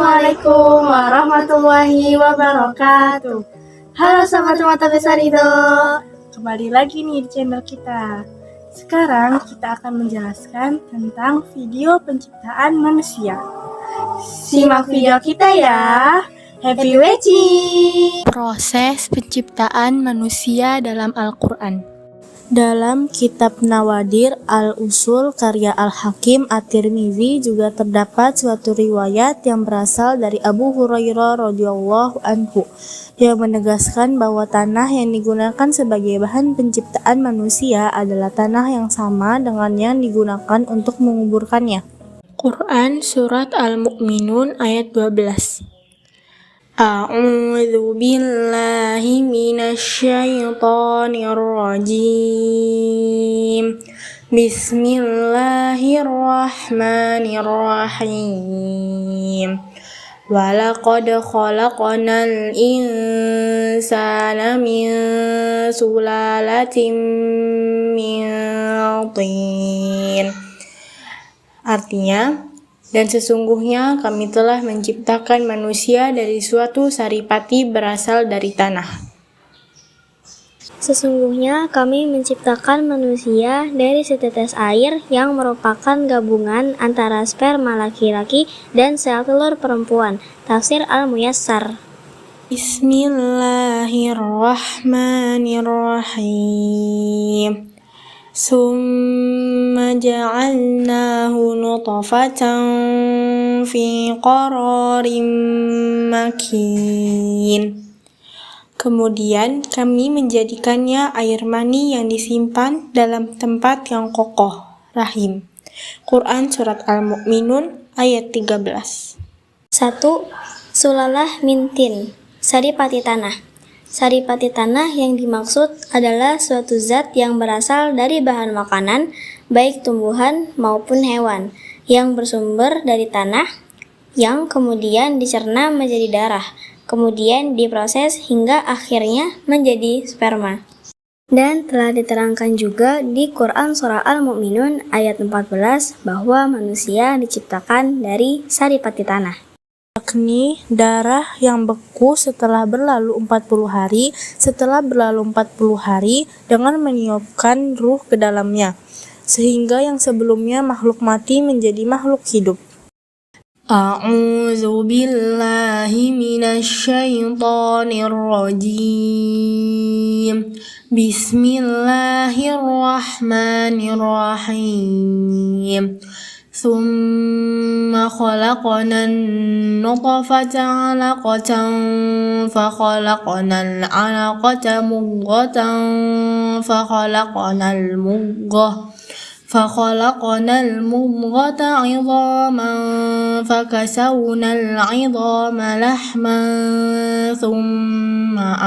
Assalamualaikum warahmatullahi wabarakatuh. Halo sobat mata besar Ridho. Kembali lagi nih di channel kita. Sekarang kita akan menjelaskan tentang video penciptaan manusia. Simak video kita ya. Happy watching. Proses penciptaan manusia dalam Al-Quran. Dalam kitab Nawadir Al-Usul karya Al-Hakim At-Tirmizi juga terdapat suatu riwayat yang berasal dari Abu Hurairah radhiyallahu anhu yang menegaskan bahwa tanah yang digunakan sebagai bahan penciptaan manusia adalah tanah yang sama dengan yang digunakan untuk menguburkannya. Quran Surat Al-Mu'minun ayat 12. A'udzu billahi minasyaitonir rajim. Bismillahirrahmanirrahim. Walaqad khalaqnal insana min sulalatin min tin. Artinya, dan sesungguhnya kami telah menciptakan manusia dari suatu saripati berasal dari tanah. Sesungguhnya kami menciptakan manusia dari setetes air yang merupakan gabungan antara sperma laki-laki dan sel telur perempuan. Tafsir Al-Muyassar. Bismillahirrahmanirrahim. Summa ja'alnahu nutfatan fi qararin makin. Kemudian kami menjadikannya air mani yang disimpan dalam tempat yang kokoh, rahim. Quran Surat Al-Mu'minun ayat 13. 1. Sulalah min tin, saripati tanah. Saripati tanah yang dimaksud adalah suatu zat yang berasal dari bahan makanan, baik tumbuhan maupun hewan, yang bersumber dari tanah, yang kemudian dicerna menjadi darah, kemudian diproses hingga akhirnya menjadi sperma. Dan telah diterangkan juga di Quran Surah Al-Mu'minun ayat 14 bahwa manusia diciptakan dari saripati tanah. Yakni darah yang beku setelah berlalu 40 hari, dengan meniupkan ruh ke dalamnya, sehingga yang sebelumnya makhluk mati menjadi makhluk hidup. A'udzu billahi minasyaitonir rajim. Bismillahirrahmanirrahim. Tsumma khalaqnal nutfata 'alaqatan fa khalaqnal 'alaqata mudghatan fa khalaqnal mudghata 'idhaman fa kasawnal 'idhama lahman thumma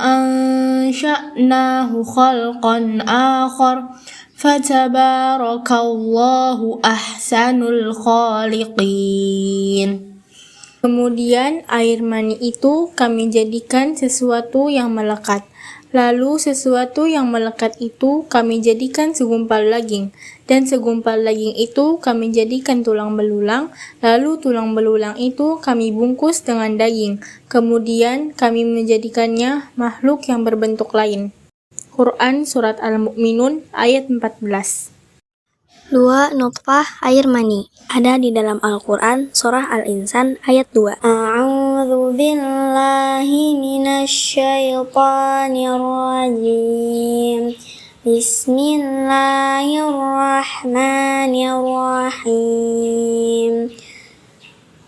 ansha'nahu khalqan akhar fatabarakallahu ahsanul khaliqin. Kemudian air mani itu kami jadikan sesuatu yang melekat. Lalu sesuatu yang melekat itu kami jadikan segumpal daging, dan segumpal daging itu kami jadikan tulang belulang, lalu tulang belulang itu kami bungkus dengan daging, kemudian kami menjadikannya makhluk yang berbentuk lain. Quran Surat Al-Mu'minun ayat 14. 2. Nutfah, air mani. Ada di dalam Al-Quran Surah Al-Insan ayat 2. A'udzu billahi minasyaitonir rajim. Bismillahirrahmanirrahim.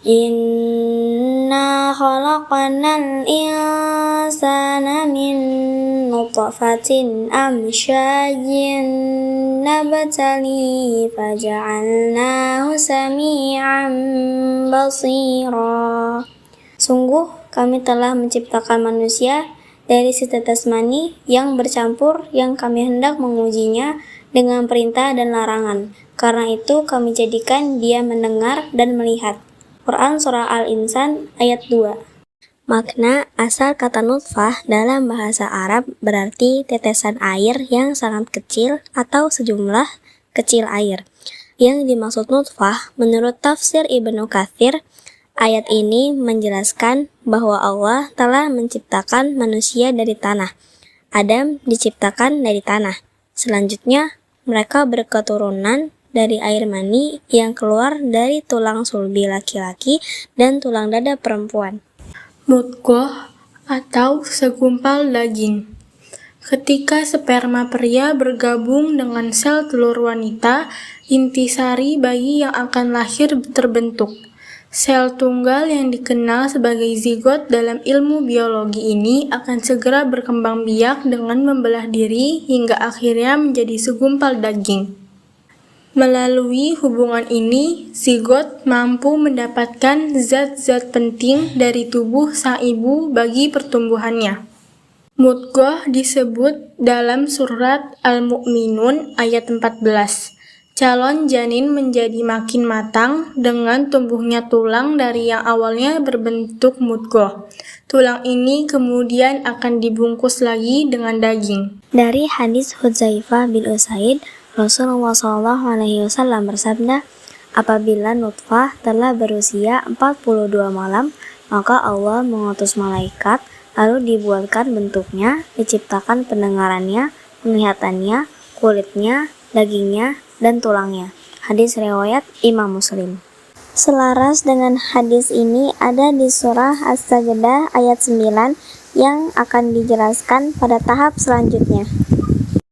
Inna khalaqnal insana min nutfatin amsyajin nabtalihi faja'alnahu sami'an basira. Sungguh kami telah menciptakan manusia dari setetes mani yang bercampur yang kami hendak mengujinya dengan perintah dan larangan. Karena itu kami jadikan dia mendengar dan melihat. Quran Surah Al-Insan ayat 2. Makna asal kata nutfah dalam bahasa Arab berarti tetesan air yang sangat kecil atau sejumlah kecil air. Yang dimaksud nutfah, menurut tafsir Ibnu Katsir, ayat ini menjelaskan bahwa Allah telah menciptakan manusia dari tanah. Adam diciptakan dari tanah. Selanjutnya, mereka berketurunan dari air mani yang keluar dari tulang sulbi laki-laki dan tulang dada perempuan. Mudghah atau segumpal daging. Ketika sperma pria bergabung dengan sel telur wanita, intisari bayi yang akan lahir terbentuk. Sel tunggal yang dikenal sebagai zigot dalam ilmu biologi ini akan segera berkembang biak dengan membelah diri hingga akhirnya menjadi segumpal daging. Melalui hubungan ini, zigot mampu mendapatkan zat-zat penting dari tubuh sang ibu bagi pertumbuhannya. Mudghah disebut dalam surat Al-Mu'minun ayat 14. Calon janin menjadi makin matang dengan tumbuhnya tulang dari yang awalnya berbentuk mudghah. Tulang ini kemudian akan dibungkus lagi dengan daging. Dari hadis Hudzaifah bin Usaid, Rasulullah SAW bersabda, apabila nutfah telah berusia 42 malam, maka Allah mengutus malaikat, lalu dibuatkan bentuknya, diciptakan pendengarannya, penglihatannya, kulitnya, dagingnya, dan tulangnya. Hadis riwayat Imam Muslim. Selaras dengan hadis ini ada di surah As-Sajdah ayat 9 yang akan dijelaskan pada tahap selanjutnya.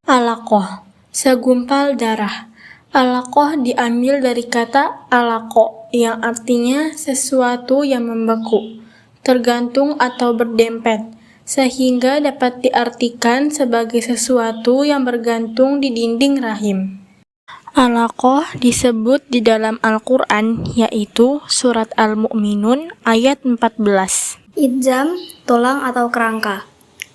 Alaqah, segumpal darah. Alaqah diambil dari kata alaqo, yang artinya sesuatu yang membeku, tergantung atau berdempet, sehingga dapat diartikan sebagai sesuatu yang bergantung di dinding rahim. Alaqah disebut di dalam Al-Quran, yaitu surat Al-Mu'minun ayat 14. Idzam, tulang atau kerangka.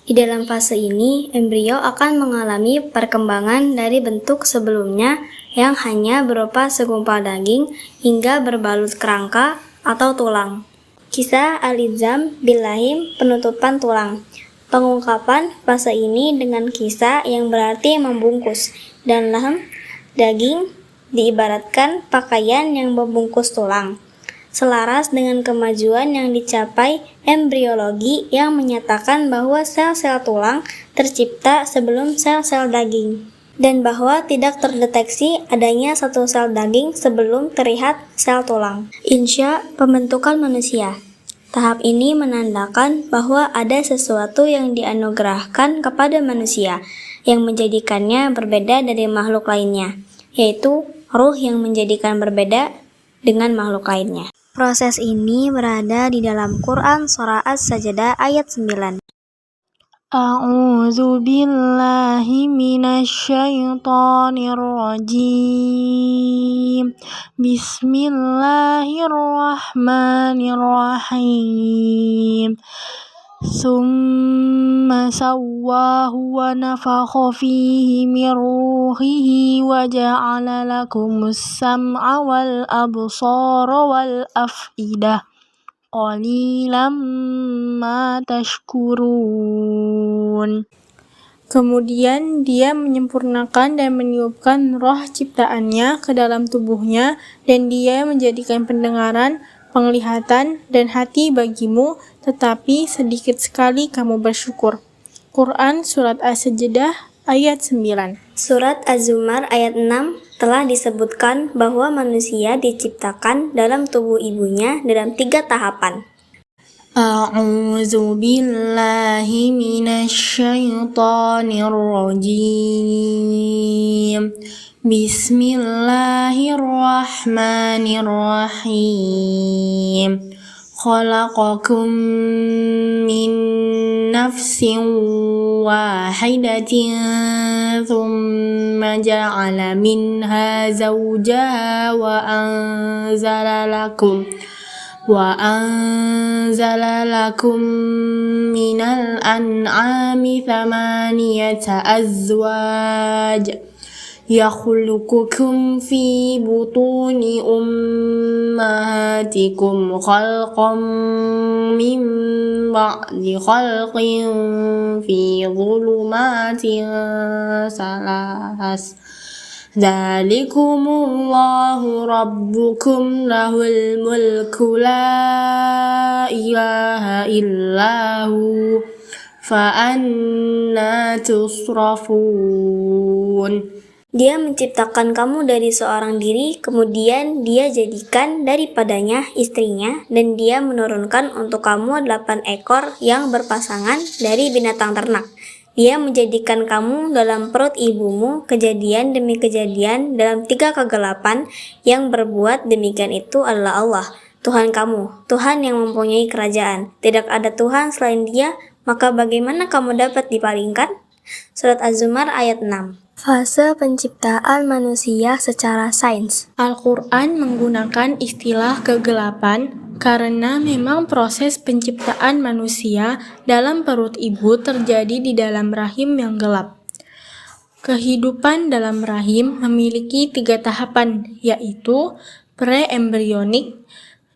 Di dalam fase ini, embrio akan mengalami perkembangan dari bentuk sebelumnya yang hanya berupa segumpal daging hingga berbalut kerangka atau tulang. Kisah Al-Idzam bil-Lahim, penutupan tulang. Pengungkapan fase ini dengan kisah yang berarti membungkus, dan lahm, daging, diibaratkan pakaian yang membungkus tulang. Selaras dengan kemajuan yang dicapai embriologi yang menyatakan bahwa sel-sel tulang tercipta sebelum sel-sel daging, dan bahwa tidak terdeteksi adanya satu sel daging sebelum terlihat sel tulang. Insya pembentukan manusia. Tahap ini menandakan bahwa ada sesuatu yang dianugerahkan kepada manusia yang menjadikannya berbeda dari makhluk lainnya, yaitu ruh yang menjadikan berbeda dengan makhluk lainnya. Proses ini berada di dalam Quran surah As-Sajdah ayat 9. A'udzu billahi minasyaitonir rajim. Bismillahirrahmanirrahim. Summa sawwahu wa nafakha fihi min ruhihi wa ja'ala lakumus sam'a wal absara wal af'idah. Qalilam ma tashkurun. Kemudian dia menyempurnakan dan meniupkan roh ciptaannya ke dalam tubuhnya, dan dia menjadikan pendengaran, penglihatan, dan hati bagimu, tetapi sedikit sekali kamu bersyukur. Quran Surat As-Sajdah ayat 9. Surat Az-Zumar ayat 6 telah disebutkan bahwa manusia diciptakan dalam tubuh ibunya dalam 3 tahapan. A'udzu billahi minasyaitonir rajim. Bismillahirrahmanirrahim. Khalaqakum min nafsin wahidatin thumma ja'ala minha zawjaha wa anzala lakum minal an'ami thamaniyata azwaj. Yakhluqukum fi butuni ummahatikum khalqan min ba'di khalqin fi dhulumatin salas. Dzalikumullahu rabbukum lahul mulku la ilaha illahu fa anna tusrafun. Dia menciptakan kamu dari seorang diri, kemudian dia jadikan daripadanya istrinya, dan dia menurunkan untuk kamu 8 ekor yang berpasangan dari binatang ternak. Dia menjadikan kamu dalam perut ibumu kejadian demi kejadian dalam 3 kegelapan. Yang berbuat demikian itu adalah Allah, Tuhan kamu, Tuhan yang mempunyai kerajaan. Tidak ada Tuhan selain Dia, maka bagaimana kamu dapat dipalingkan? Surat Az-Zumar ayat 6. Fase penciptaan manusia secara sains. Al-Quran menggunakan istilah kegelapan karena memang proses penciptaan manusia dalam perut ibu terjadi di dalam rahim yang gelap. Kehidupan dalam rahim memiliki 3 tahapan, yaitu pre-embrionik,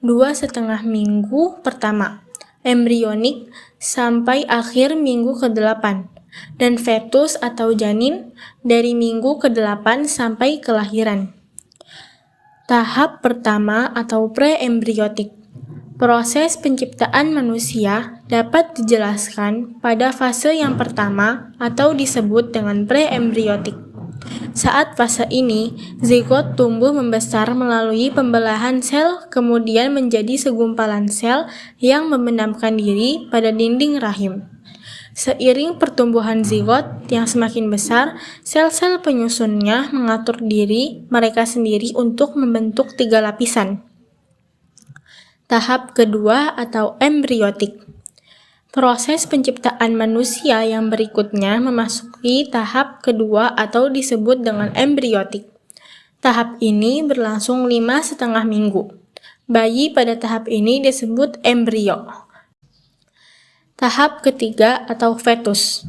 2,5 minggu pertama, embrionik sampai akhir minggu ke-8, dan fetus atau janin dari minggu ke-8 sampai kelahiran. Tahap pertama atau pre-embriotik. Proses penciptaan manusia dapat dijelaskan pada fase yang pertama atau disebut dengan pre-embriotik. Saat fase ini, zigot tumbuh membesar melalui pembelahan sel, kemudian menjadi segumpalan sel yang membenamkan diri pada dinding rahim. Seiring pertumbuhan zigot yang semakin besar, sel-sel penyusunnya mengatur diri mereka sendiri untuk membentuk 3 lapisan. Tahap kedua atau embriotik. Proses penciptaan manusia yang berikutnya memasuki tahap kedua atau disebut dengan embriotik. Tahap ini berlangsung 5,5 minggu. Bayi pada tahap ini disebut embrio. Tahap ketiga atau fetus.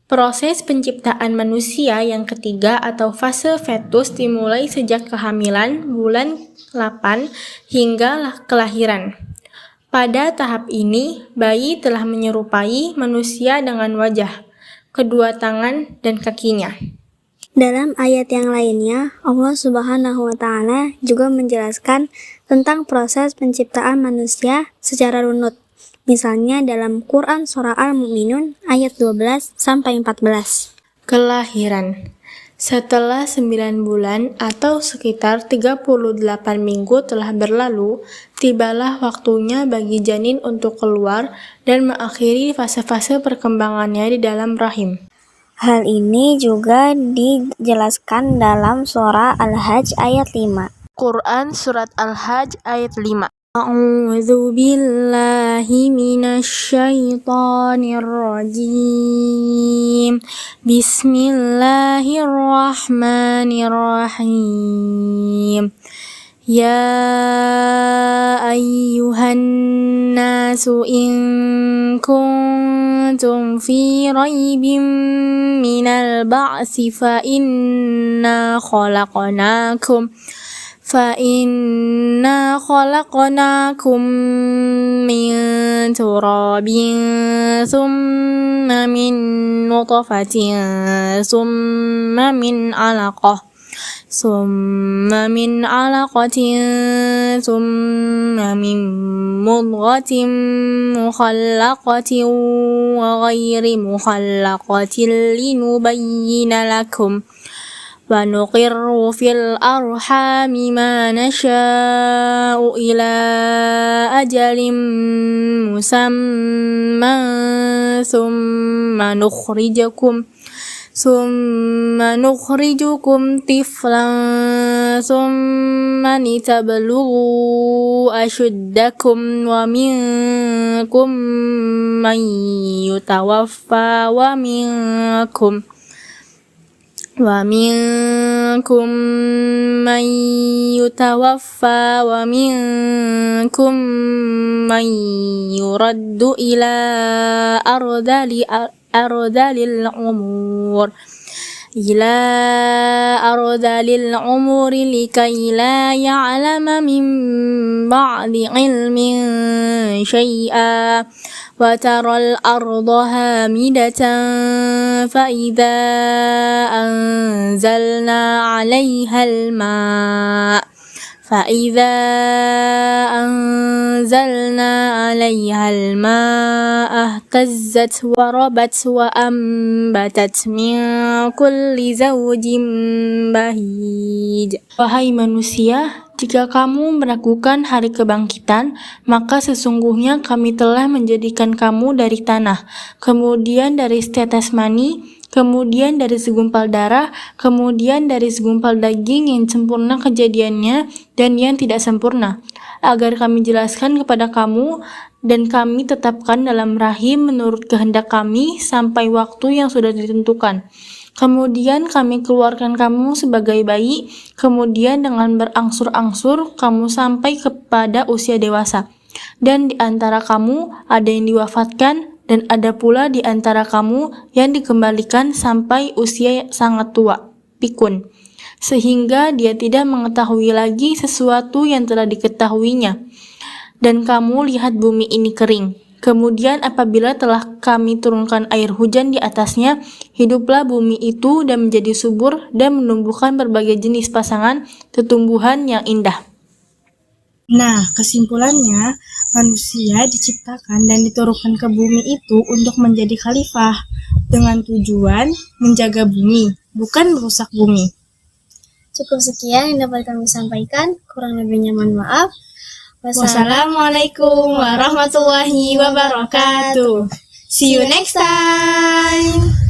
Proses penciptaan manusia yang ketiga atau fase fetus dimulai sejak kehamilan bulan 8 hingga kelahiran. Pada tahap ini, bayi telah menyerupai manusia dengan wajah, kedua tangan, dan kakinya. Dalam ayat yang lainnya, Allah Subhanahu wa Ta'ala juga menjelaskan tentang proses penciptaan manusia secara runut. Misalnya dalam Quran Surah Al-Mu'minun ayat 12-14. Kelahiran. Setelah 9 bulan atau sekitar 38 minggu telah berlalu, tibalah waktunya bagi janin untuk keluar dan mengakhiri fase-fase perkembangannya di dalam rahim. Hal ini juga dijelaskan dalam surah Al-Hajj ayat 5. Quran Surat Al-Hajj ayat 5. A'udzu billahi minasyaitonir rajim. Bismillahirrahmanirrahim. Ya ayyuhan nasu in kuntum fi raibin minal ba'si fa inna khalaqnakum min turabin thumma min nutfatin thumma min alaqatin thumma min mudghatin mukhallaqatin wa ghairi mukhallaqatin linubayyina lakum wa nuqirru fil arhami ma nasha'u ila ajalin musamman thumma nukhrijukum tiflan thumma litablughu ashuddakum wa minkum man yutawaffa wa minkum man yuraddu ila ardalil umuri likay la ya'lama min ba'di ilmin syai'a وترى الأرض هامدة فإذا أنزلنا عليها الماء اهتزت وربت وأنبتت من كل زوج بهيج. Wahai manusia, jika kamu meragukan hari kebangkitan, maka sesungguhnya kami telah menjadikan kamu dari tanah, kemudian dari setetes mani, kemudian dari segumpal darah, kemudian dari segumpal daging yang sempurna kejadiannya dan yang tidak sempurna, agar kami jelaskan kepada kamu dan kami tetapkan dalam rahim menurut kehendak kami sampai waktu yang sudah ditentukan. Kemudian kami keluarkan kamu sebagai bayi, kemudian dengan berangsur-angsur kamu sampai kepada usia dewasa. Dan di antara kamu ada yang diwafatkan, dan ada pula di antara kamu yang dikembalikan sampai usia sangat tua, pikun, sehingga dia tidak mengetahui lagi sesuatu yang telah diketahuinya. Dan kamu lihat bumi ini kering. Kemudian apabila telah kami turunkan air hujan di atasnya, hiduplah bumi itu dan menjadi subur dan menumbuhkan berbagai jenis pasangan tumbuhan yang indah. Nah, kesimpulannya, manusia diciptakan dan diturunkan ke bumi itu untuk menjadi khalifah dengan tujuan menjaga bumi, bukan merusak bumi. Cukup sekian yang dapat kami sampaikan, kurang lebihnya mohon maaf. Wassalamualaikum warahmatullahi wabarakatuh. See you next time.